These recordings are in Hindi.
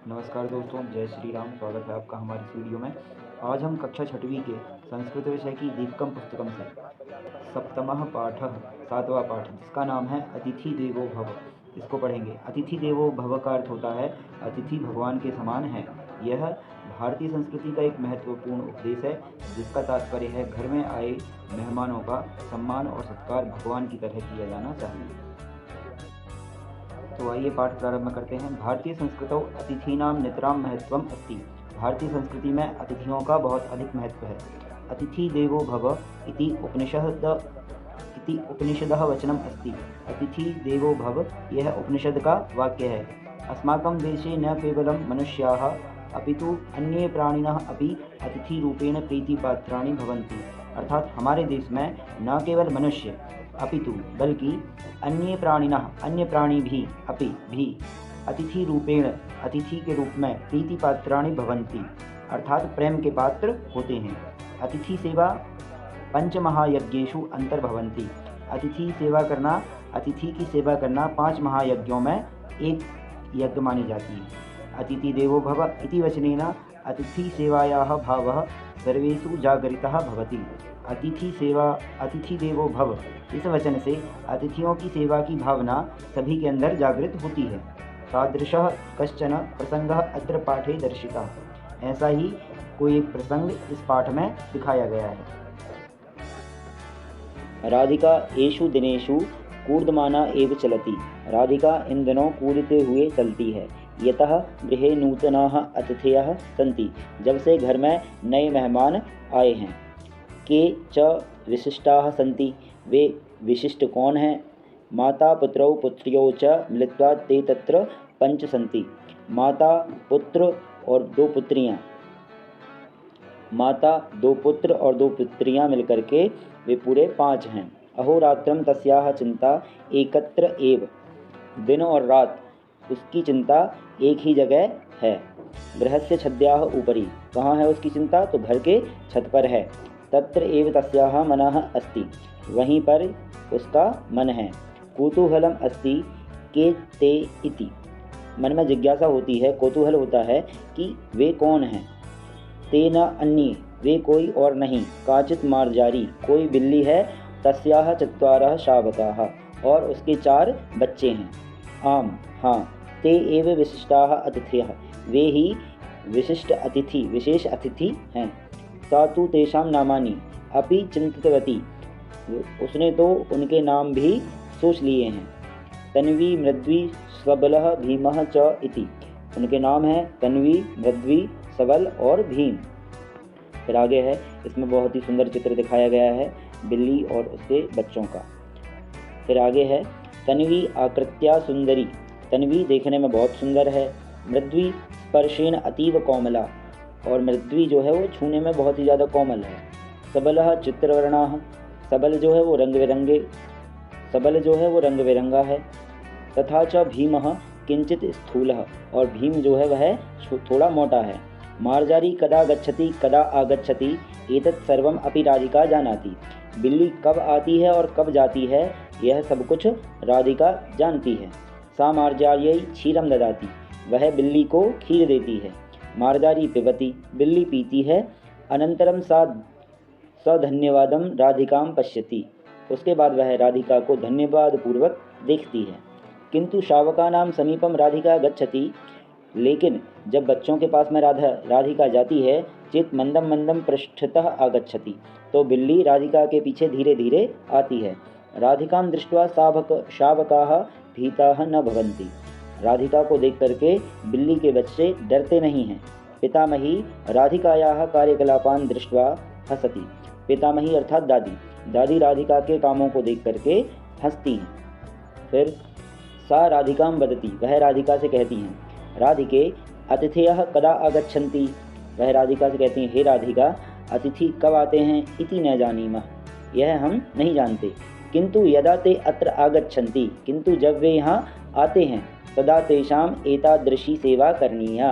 नमस्कार दोस्तों, जय श्री राम। स्वागत है आपका हमारी इस वीडियो में। आज हम कक्षा छठवीं के संस्कृत विषय की दीपकम पुस्तकम से सप्तमः पाठः सातवां पाठ, जिसका नाम है अतिथि देवो भव, इसको पढ़ेंगे। अतिथि देवो भव का अर्थ होता है अतिथि भगवान के समान है। यह भारतीय संस्कृति का एक महत्वपूर्ण उपदेश है, जिसका तात्पर्य है घर में आए मेहमानों का सम्मान और सत्कार भगवान की तरह किया जाना चाहिए। तो आइए पाठ प्रारंभ करते हैं। भारतीय संस्कृतौ अतिथीनां नितरां महत्वम् अस्ति। भारतीय संस्कृति में अतिथियों का बहुत अधिक महत्व है। अतिथि देवो भव इति उपनिषदः वचनम् अस्ति। अतिथि देवो भव, यह उपनिषद का वाक्य है। अस्माकं देशे न केवलं मनुष्याः अपितु अन्ये प्राणिनः अपि अतिथिरूपेण प्रीतिपात्राणि भवन्ति। अर्थात हमारे देश में न केवल मनुष्य अपितु बल्कि अन्य प्राणिनः, अन्य प्राणी भी, अपि भी अतिथि रूपेण, अतिथि के रूप में प्रीति पात्राणि भवन्ति, अर्थात प्रेम के पात्र होते हैं। अतिथि सेवा पंचमहायज्ञेषु अंतर्भवन्ति। अतिथि सेवा करना, अतिथि की सेवा करना 5 महायज्ञों में एक यज्ञ मानी जाती है। अतिथि देवो भव इति वचनेन अतिथि सेवायाः भावः सर्वेषु जागरितः भवति। अतिथि देवो भव, इस वचन से अतिथियों की सेवा की भावना सभी के अंदर जागृत होती है। तादृशः कश्चन प्रसंगः अत्र पाठे दर्शितः। ऐसा ही कोई एक प्रसंग इस पाठ में दिखाया गया है। राधिका एषु दिनेषु कूर्दमाना एव चलति। राधिका इन दिनों कूदते हुए चलती है। यतः गृहे नूतनाः अतिथयः सन्ति, जब से घर में नए मेहमान आए हैं। के च विशिष्टाः सन्ति, वे विशिष्ट कौन हैं? माता पुत्रौ पुत्र्यौ च मिलित्वा ते तत्र 5 सन्ति। माता, पुत्र और 2 पुत्रियाँ, माता, 2 पुत्र और 2 पुत्रियाँ मिलकर के वे पूरे 5 हैं। अहोरात्रं तस्याः चिंता एकत्र एव, दिन और रात उसकी चिंता एक ही जगह है। गृहस्य छद्याः उपरि, कहाँ है उसकी चिंता? तो घर के छत पर है। तत्र एव तस्याः मनः अस्ति, वहीं पर उसका मन है। कौतूहलम अस्ति के ते इति, मन में जिज्ञासा होती है, कौतूहल होता है कि वे कौन हैं। ते न अन्ये, वे कोई और नहीं। काचित् मार्जारी, कोई बिल्ली है। तस्याः चत्वारः शावकाः, और उसके 4 बच्चे हैं। आम, हाँ। ते एव विशिष्टाः अतिथयः, वे ही विशिष्ट अतिथि, विशेष अतिथि हैं। सा तु तेषां नामानि अपि चिन्तितवती, उसने तो उनके नाम भी सोच लिए हैं। तन्वी, मृद्वी, सबलः, भीमः च इति, उनके नाम हैं तन्वी, मृद्वी, सबल और भीम। फिर आगे है, इसमें बहुत ही सुंदर चित्र दिखाया गया है बिल्ली और उसके बच्चों का। फिर आगे है, तन्वी आकृत्या सुंदरी, तन्वी देखने में बहुत सुंदर है। मृद्वी स्पर्शेन अतीव कोमला, और मृद्वी जो है वो छूने में बहुत ही ज़्यादा कोमल है। सबलः चित्रवर्णाः, सबल जो है वो रंग बिरंगा है। तथा च भीमः किंचित स्थूलः, और भीम जो है वह थोड़ा मोटा है। मार्जारी कदा गच्छति कदा आगच्छति एतत् सर्वम् अपि राधिका जानाति, बिल्ली कब आती है और कब जाती है यह सब कुछ राधिका जानती है। सा मार्जार्यै क्षीरं ददाति, वह बिल्ली को खीर देती है। मार्जारी पिबति, बिल्ली पीती है। अनंतरम सा धन्यवादम राधिकां पश्यति, उसके बाद वह राधिका को धन्यवाद पूर्वक देखती है। किंतु शावकानां समीपम राधिका गच्छति, लेकिन जब बच्चों के पास में राधिका जाती है, चेत मंदम मंदम पृष्ठतः आगच्छति, तो बिल्ली राधिका के पीछे धीरे धीरे आती है। राधिकां दृष्ट्वा शावकाः भीताः न भवन्ति, राधिका को देख करके बिल्ली के बच्चे डरते नहीं हैं। पितामही राधिकायाः कार्यकलापान् दृष्ट्वा हसति, पितामही अर्थात दादी, दादी राधिका के कामों को देख करके हंसती हैं। फिर सा राधिकां वदति, वह राधिका से कहती हैं। राधिके अतिथयः कदा आगच्छन्ति, वह राधिका से कहती हैं, हे राधिका, अतिथि कब आते हैं? इति न जानीमः, यह हम नहीं जानते। किंतु यदा ते अत्र आगच्छन्ति, किंतु जब वे यहाँ आते हैं, तदा तेषाम् एतादृशी सेवा करणीया,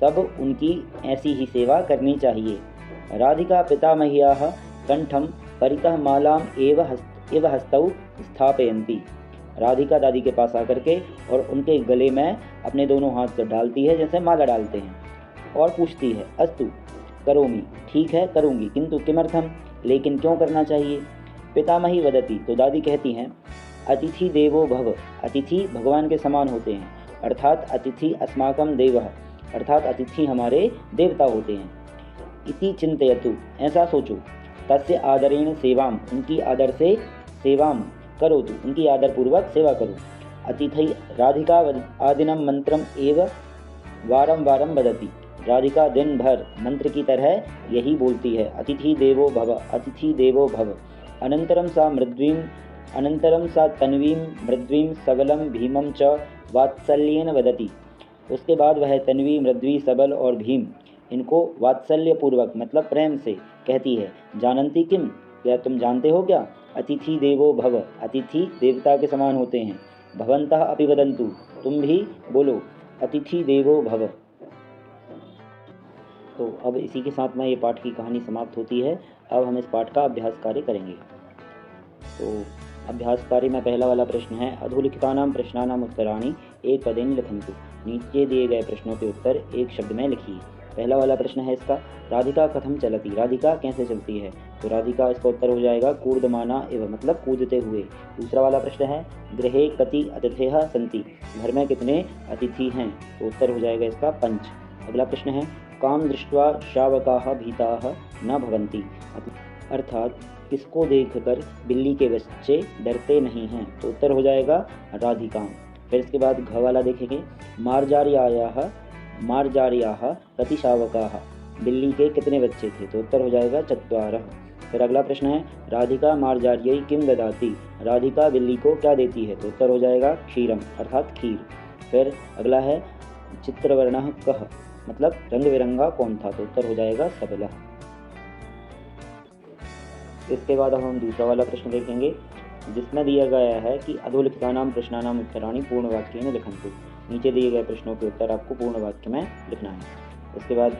तब उनकी ऐसी ही सेवा करनी चाहिए। राधिका पितामह्याः कंठं परितः मालाम् एव हस्तौ स्थापयन्ति, राधिका दादी के पास आकर के और उनके गले में अपने दोनों हाथ डालती है जैसे माला डालते हैं और पूछती है अस्तु करोमि, ठीक है करूँगी, किंतु किमर्थम, लेकिन क्यों करना चाहिए। पितामही वदती, तो दादी कहती हैं अतिथि देवो भव, अतिथि भगवान के समान होते हैं, अर्थात अतिथि अस्माकं देवः, अर्थात अतिथि हमारे देवता होते हैं। इति चिंतयतु, ऐसा सोचो, तस्य आदरेण सेवाम, उनकी आदर से सेवाम करोतु, उनकी आदर पूर्वक सेवा करो। अतिथि राधिका आदिनम मंत्रम एव वारम वारम वदति, राधिका दिन भर मंत्र की तरह यही बोलती है, अतिथि देवो भव, अतिथि देवो भव। अनंतरम सा तन्वीं मृद्वीं सबलम भीमं च वात्सल्येन वदति, उसके बाद वह तन्वी, मृद्वी, सबल और भीम इनको वात्सल्य पूर्वक मतलब प्रेम से कहती है। जानन्ति किम, क्या तुम जानते हो क्या, अतिथि देवो भव, अतिथि देवता के समान होते हैं। भवन्तः अपि वदन्तु, तुम भी बोलो अतिथि देवो भव। तो अब इसी के साथ में ये पाठ की कहानी समाप्त होती है। अब हम इस पाठ का अभ्यास कार्य करेंगे। तो अभ्यास कार्य में पहला वाला प्रश्न है अधोलिखितानां प्रश्नानां उत्तराणि एक पदेन लिखन्तु, नीचे दिए गए प्रश्नों के उत्तर एक शब्द में लिखिए। पहला वाला प्रश्न है इसका राधिका कथम चलती, राधिका कैसे चलती है, तो राधिका इसका उत्तर हो जाएगा कूर्दमाना एवं मतलब कूदते हुए। दूसरा वाला प्रश्न है गृहे कति अतिथयः सन्ति, घर में कितने अतिथि हैं, तो उत्तर हो जाएगा इसका पंच। अगला प्रश्न है काम दृष्ट्वा शावकाः भीताः न भवन्ति, अर्थात किसको देखकर बिल्ली के बच्चे डरते नहीं हैं, तो उत्तर हो जाएगा राधिका। फिर इसके बाद घ वाला देखेंगे मार्जार्याः कति शावकाः, बिल्ली के कितने बच्चे थे, तो उत्तर हो जाएगा चत्वारः। फिर अगला प्रश्न है राधिका मार्जार्यै किम ददाति, राधिका बिल्ली को क्या देती है, तो उत्तर हो जाएगा क्षीरम अर्थात खीर। फिर अगला है चित्रवर्णः कः, मतलब रंग बिरंगा कौन था, तो उत्तर हो जाएगा सबलः। इसके बाद अब हम दूसरा वाला प्रश्न देखेंगे जिसमें दिया गया है कि अधोलिखितानां प्रश्नानां उत्तराणि पूर्ण वाक्येन लिखन्तु, नीचे दिए गए प्रश्नों के उत्तर आपको पूर्ण वाक्य में लिखना है। उसके बाद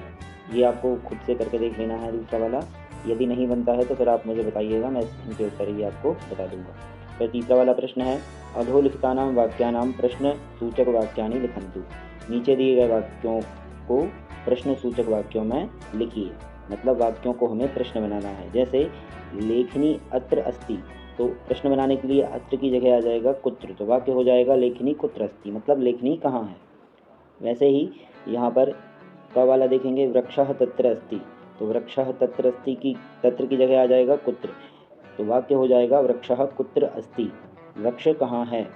ये आपको खुद से करके देख लेना है दूसरा वाला, यदि नहीं बनता है तो फिर आप मुझे बताइएगा, मैं इनके उत्तर ही आपको बता दूंगा। फिर तीसरा वाला प्रश्न है अधोलिखितानां वाक्यानां प्रश्न सूचक वाक्यानि लिखन्तु, नीचे दिए गए वाक्यों को प्रश्न सूचक वाक्यों में लिखिए, मतलब वाक्यों को हमें प्रश्न बनाना है। जैसे लेखनी अत्र अस्ति, तो प्रश्न बनाने के लिए अत्र की जगह आ जाएगा कुत्र, तो वाक्य हो जाएगा लेखनी कुत्र अस्ति, मतलब लेखनी कहाँ है। वैसे ही यहाँ पर क वाला देखेंगे वृक्षः तत्र अस्ति, तो वृक्षः तत्र अस्ति की तत्र की जगह आ जाएगा कुत्र, तो वाक्य हो जाएगा वृक्षः कुत्र अस्ति, वृक्ष कहाँ है।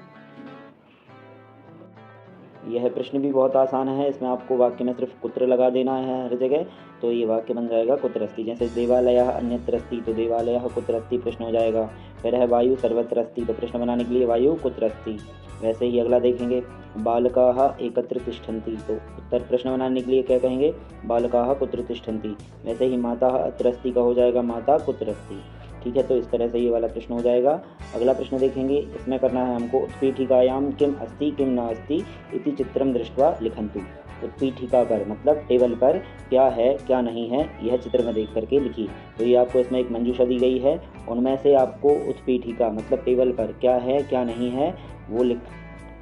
यह प्रश्न भी बहुत आसान है, इसमें आपको वाक्य में सिर्फ कुत्र लगा देना है हर जगह, तो ये वाक्य बन जाएगा कुत्र अस्ति। जैसे देवालयः अन्यत्र अस्ति, तो देवालयः कुत्र अस्ति प्रश्न हो जाएगा। फिर है वायु सर्वत्र अस्ति, तो प्रश्न बनाने के लिए वायु कुत्र अस्ति। वैसे ही अगला देखेंगे बालकाः एकत्र तिष्ठन्ति, तो उत्तर प्रश्न बनाने के लिए क्या कहेंगे बालकाः कुत्र तिष्ठन्ति। वैसे ही माता अत्र अस्ति का हो जाएगा माता कुत्र अस्ति। ठीक है, तो इस तरह से ये वाला प्रश्न हो जाएगा। अगला प्रश्न देखेंगे, इसमें करना है हमको उत्पीठिकायां किम अस्ति किम न अस्ति इति चित्रम दृष्ट्वा लिखन्तु, उत्पीठिका पर मतलब टेबल पर क्या है क्या नहीं है यह चित्र में देख करके लिखिए। तो ये आपको इसमें एक मंजूषा दी गई है, उनमें से आपको उत्पीठिका मतलब टेबल पर क्या है क्या नहीं है वो लिख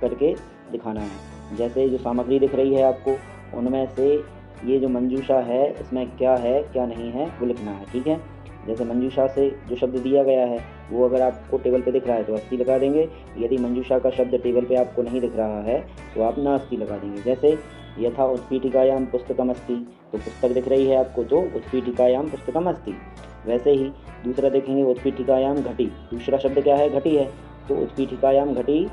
करके दिखाना है। जैसे जो सामग्री दिख रही है आपको, उनमें से ये जो मंजूषा है इसमें क्या है क्या नहीं है वो लिखना है। ठीक है, जैसे मंजूषा से जो शब्द दिया गया है वो अगर आपको टेबल पे दिख रहा है तो अस्ति लगा देंगे, यदि मंजूषा का शब्द टेबल पे आपको नहीं दिख रहा है तो आप ना अस्ति लगा देंगे। जैसे यथा उत्पीठिकायां पुस्तकम अस्ति, तो पुस्तक दिख रही है आपको तो उत्पीठिकायां पुस्तकम अस्ति। वैसे ही दूसरा देखेंगे उत्पीठिकायां घटी, दूसरा शब्द क्या है घटी है, तो उत्पीठिकायां घटी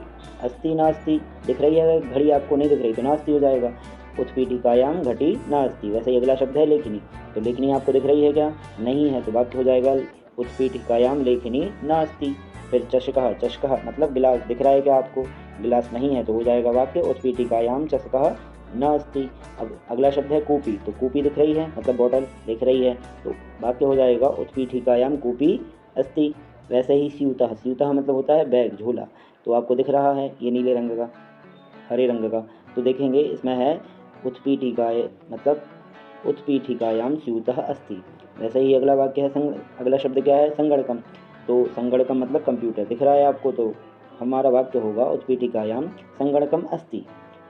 अस्ति नास्ति, दिख रही है घड़ी आपको नहीं दिख रही तो नास्ति हो जाएगा, उत्पीठिकायां घटी नास्ति। वैसे ही अगला शब्द है लेखनी, तो लेखनी आपको दिख रही है क्या नहीं है, तो वाक्य हो जाएगा उत्पीठिकायां लेखनी नास्ति। फिर चषकः, चषकः मतलब गिलास दिख रहा है क्या आपको, गिलास नहीं है तो हो जाएगा वाक्य उत्पीठिकायां चषकः नास्ति। अब अगला शब्द है कूपी, तो कूपी दिख रही है मतलब बॉटल दिख रही है, तो वाक्य हो जाएगा उत्पीठिकायां कूपी अस्ति। वैसे ही स्यूतः, स्यूतः मतलब होता है बैग झोला, तो आपको दिख रहा है ये नीले रंग का हरे रंग का, तो देखेंगे इसमें है उत्पीठिकाय मतलब उत्पीठिकायां स्यूतः अस्ति। वैसे ही अगला वाक्य है अगला शब्द क्या है संगणकम, तो संगणकम मतलब कंप्यूटर दिख रहा है आपको तो हमारा वाक्य होगा उत्पीठिकायां संगणकम अस्ति।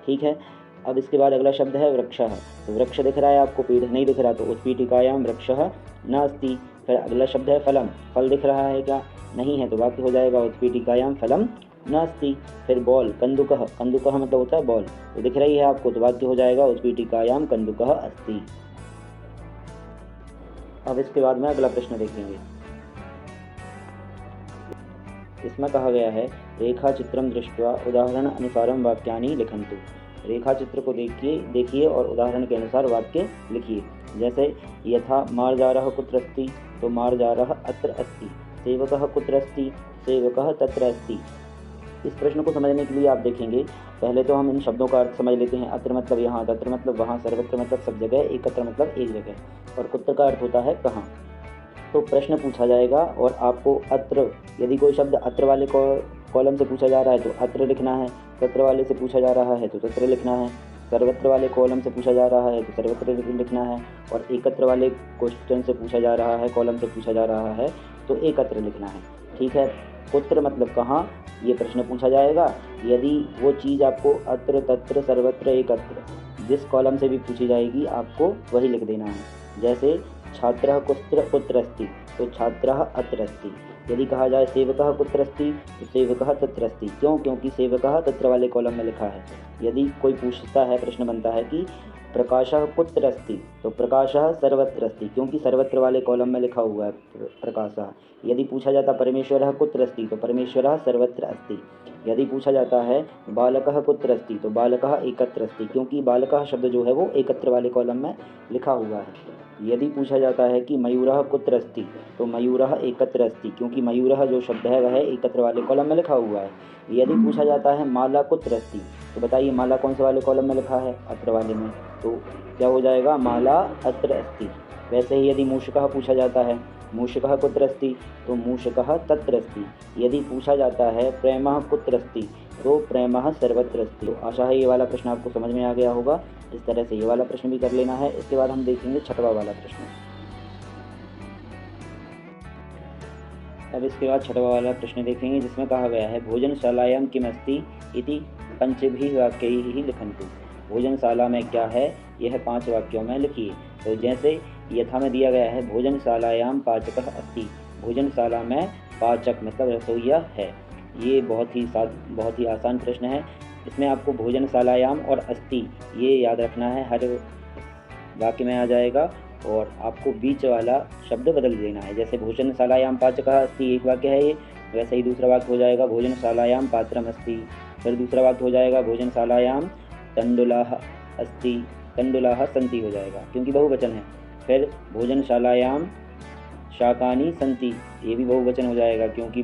ठीक है। अब इसके बाद अगला शब्द है वृक्षः। तो वृक्ष दिख रहा है आपको, पेड़ नहीं दिख रहा, तो उत्पीठिकायां वृक्षः नास्ति। फिर अगला शब्द है फलम। फल दिख रहा है क्या? नहीं है, तो वाक्य हो जाएगा उत्पीठिकायां फलम नास्ति। फिर बॉल, कंदुकः। कंदुकः मतलब होता है बॉल, तो दिख रही है आपको, तो वाक्य हो जाएगा उत्पीठिकायां कंदुकः अस्ति। अब इसके बाद में अगला प्रश्न देखेंगे। इसमें कहा गया है रेखा चित्रम दृष्ट्वा उदाहरण अनुसारम वाक्यानि लिखन्तु। रेखा चित्र को देखिए और उदाहरण के अनुसार वाक्य लिखिए। जैसे यथा मार्जारः कुत्र अस्ति, तो मार्जारः अत्र अस्ति। सेवकः कुत्र अस्ति, सेवकः तत्र अस्ति। इस प्रश्न को समझने के लिए आप देखेंगे, पहले तो हम इन शब्दों का अर्थ समझ लेते हैं। अत्र मतलब यहाँ, तत्र मतलब वहाँ, सर्वत्र मतलब सब जगह, एकत्र मतलब एक जगह, और कुत्र का अर्थ होता है कहाँ। तो प्रश्न पूछा जाएगा और आपको अत्र, यदि कोई शब्द अत्र वाले कॉलम से पूछा जा रहा है तो अत्र लिखना है, तत्र वाले से पूछा जा रहा है तो तत्र लिखना है, सर्वत्र वाले कॉलम से पूछा जा रहा है तो सर्वत्र लिखना है, और एकत्र वाले क्वेश्चन से पूछा जा रहा है, कॉलम से पूछा जा रहा है तो एकत्र लिखना है। ठीक है। कुत्र मतलब कहाँ, ये प्रश्न पूछा जाएगा। यदि वो चीज़ आपको अत्र, तत्र, सर्वत्र, एकत्र जिस कॉलम से भी पूछी जाएगी आपको वही लिख देना है। जैसे छात्रः कुत्र अस्ति, तो छात्रः अत्र अस्ति। यदि कहा जाए सेवकः कुत्र अस्ति, तो सेवकः तत्र अस्ति। क्यों? क्योंकि सेवकः तत्र वाले कॉलम में लिखा है। यदि कोई पूछता है, प्रश्न बनता है कि प्रकाशः कुत्र अस्ति, तो प्रकाशः सर्वत्र अस्ति, क्योंकि सर्वत्र वाले कॉलम में लिखा हुआ है प्रकाशः। यदि पूछा जाता परमेश्वरः कुत्र अस्ति, तो परमेश्वरः सर्वत्र अस्ति। यदि पूछा जाता है बालकः कुत्र अस्ति, तो बालकः एकत्र अस्ति, क्योंकि बालकः शब्द जो है वो एकत्र वाले कॉलम में लिखा हुआ है। यदि पूछा जाता है कि मयूरः कुत्र अस्ति, तो मयूरः एकत्र अस्ति, क्योंकि मयूरः जो शब्द है वह एकत्र वाले कॉलम में लिखा हुआ है। यदि पूछा जाता है माला कुत्र अस्ति, तो बताइए माला कौन से वाले कॉलम में लिखा है? अत्र वाले में, तो क्या हो जाएगा? माला अत्र अस्ति। वैसे ही यदि मूषकः पूछा जाता है, मूषकः कुत्र अस्ति, तो मूषकः तत्र अस्ति। यदि पूछा जाता है प्रेमः कुत्र अस्ति, तो प्रेमः सर्वत्र अस्ति। तो आशा है ये वाला प्रश्न आपको समझ में आ गया होगा। इस तरह से ये वाला प्रश्न भी कर लेना है। इसके बाद हम देखेंगे छठवां वाला प्रश्न। अब इसके बाद छठवां वाला प्रश्न देखेंगे, जिसमें कहा गया है भोजनशालायां किमस्ति इति पंचभिः वाक्यैः लिखन्तु। भोजनशाला में क्या है, यह 5 वाक्यों में लिखिए। तो जैसे यथा में दिया गया है भोजनशालायां पाचकः अस्ति। भोजनशाला में पाचक मतलब रसोइया है। ये बहुत ही आसान प्रश्न है। इसमें आपको भोजनशालायाम और अस्ति ये याद रखना है, हर वाक्य में आ जाएगा, और आपको बीच वाला शब्द बदल देना है। जैसे भोजनशालायां पाचकः अस्ति एक वाक्य है ये, वैसे ही दूसरा वाक्य हो जाएगा भोजनशालायां पात्रम् अस्ति। फिर दूसरा वाक्य हो जाएगा भोजनशालायां तंडुलाः अस्ति, तंडुलाः सन्ति हो जाएगा क्योंकि बहुवचन है। फिर भोजनशालायां शाकानि सन्ति, ये भी बहुवचन हो जाएगा क्योंकि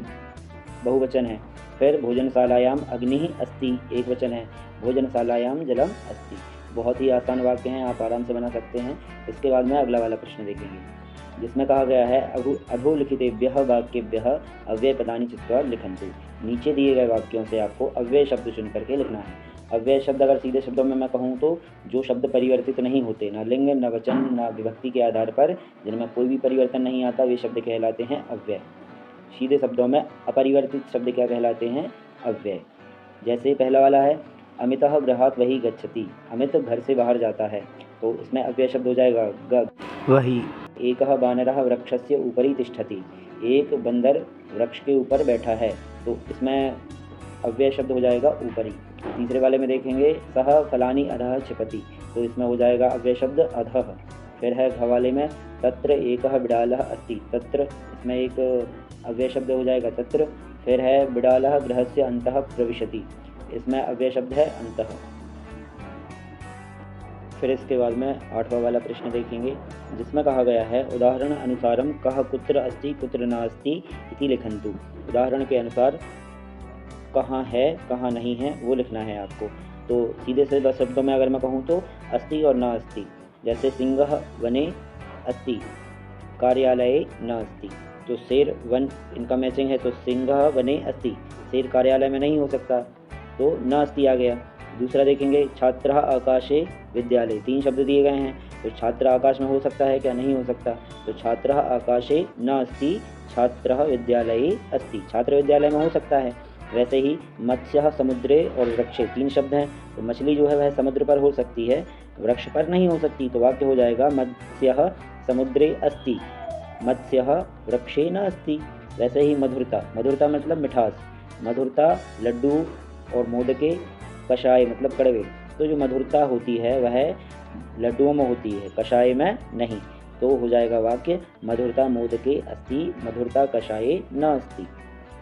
बहुवचन है। फिर भोजनशालायां अग्निः अस्ति, एक वचन है। भोजनशालायां जलम अस्ति। बहुत ही आसान वाक्य हैं, आप आराम से बना सकते हैं। इसके बाद में अगला वाला प्रश्न देखेंगे, जिसमें कहा गया है अधोलिखितेभ्यः वाक्येभ्यः अव्ययपदानि चित्वा लिखन्तु। नीचे दिए गए वाक्यों से आपको अव्यय शब्द चुन करके लिखना है। अव्यय शब्द अगर सीधे शब्दों में मैं कहूँ तो जो शब्द परिवर्तित नहीं होते, न लिंग न वचन न विभक्ति के आधार पर, जिनमें कोई भी परिवर्तन नहीं आता, वे शब्द कहलाते हैं अव्यय। सीधे शब्दों में अपरिवर्तित शब्द क्या कहलाते हैं? अव्यय। जैसे पहला वाला है अमितः गृहात् बहिः गच्छति। अमित घर से बाहर जाता है, तो इसमें अव्यय शब्द हो जाएगा ग वही। एकः वानरः वृक्षस्य उपरि तिष्ठति। एक बंदर वृक्ष के ऊपर बैठा है, तो इसमें अव्यय शब्द हो जाएगा ऊपरी। तीसरे वाले में देखेंगे सह फलानि अधः क्षिपति, तो इसमें हो जाएगा अव्यय शब्द अधः। फिर है घ वाले में तत्र एकः बिडालः अस्ति। तत्र इसमें एक अव्यय शब्द हो जाएगा तत्र। फिर है बिडालः गृहस्य अन्तः प्रविशति, इसमें अव्यय शब्द है अन्तः। फिर इसके बाद में 8वां वाला प्रश्न देखेंगे, जिसमें कहा गया है उदाहरण अनुसारम कः कुत्र अस्ति कुत्र नास्ति इति लिखन्तु। उदाहरण के अनुसार कहाँ है कहाँ नहीं है वो लिखना है आपको। तो सीधे से बस शब्दों में अगर मैं कहूँ तो अस्ति और न अस्ति। जैसे सिंहः वने अस्ति कार्यालये न अस्ति, तो शेर वन इनका मैचिंग है, तो सिंहः वने अस्ति, शेर कार्यालय में नहीं हो सकता, तो न अस्ति आ गया। दूसरा देखेंगे छात्रः आकाशे विद्यालय। 3 शब्द दिए गए हैं, तो छात्र आकाश में हो सकता है क्या? नहीं हो सकता, तो छात्रः आकाशे न अस्ति छात्रः विद्यालये अस्ति। छात्र विद्यालय में हो सकता है। वैसे ही मत्स्यः समुद्रे और वृक्षे 3 शब्द हैं, तो मछली जो है वह समुद्र पर हो सकती है, वृक्ष पर नहीं हो सकती। तो वाक्य हो जाएगा मत्स्यः समुद्रे अस्ति, मत्स्यः वृक्षे न अस्ति। वैसे ही मधुरता, मधुरता मतलब मिठास, मधुरता लड्डू और मोदके कषाय मतलब कड़वे। तो जो मधुरता होती है वह लड्डुओं में होती है, कषाय में नहीं। तो हो जाएगा वाक्य मधुरता मोदके अस्ति, मधुरता कषाये न अस्ति।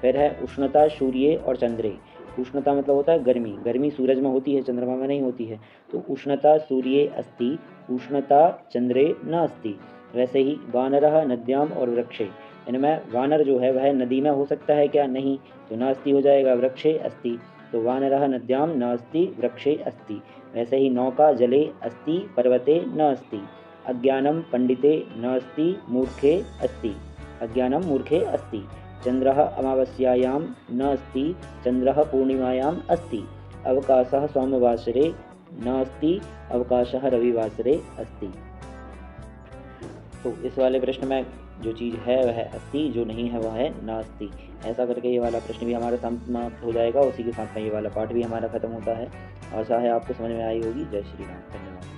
फिर है उष्णता सूर्ये और चंद्रे। उष्णता मतलब होता है गर्मी, गर्मी सूरज में होती है, चंद्रमा में नहीं होती है। तो उष्णता सूर्ये अस्ति, उष्णता चंद्रे न अस्ति। वैसे ही वानरः नद्याम और वृक्षे, इनमें वानर जो है वह नदी में हो सकता है क्या? नहीं, तो नास्ति हो जाएगा, वृक्षे अस्ति। तो वानरः नद्याम नास्ति वृक्षे अस्ति। वैसे ही नौका जले अस्ति, पर्वते न अस्ति। अज्ञानम पंडिते नास्ति मूर्खे अस्ति, अज्ञानम मूर्खे अस्ति। चंद्रः अमावस्यायां न अस्ति, चंद्रः पूर्णिमायाम् अस्ति। अवकाशः सोमवासरे नास्ति, अवकाशः रविवासरे अस्ति। तो इस वाले प्रश्न में जो चीज़ है वह अस्ति, जो नहीं है वह है नास्ति। ऐसा करके ये वाला प्रश्न भी हमारा समाप्त हो जाएगा। उसी के साथ में ये वाला पाठ भी हमारा खत्म होता है। आशा है आपको समझ में आई होगी। जय श्री राम, धन्यवाद।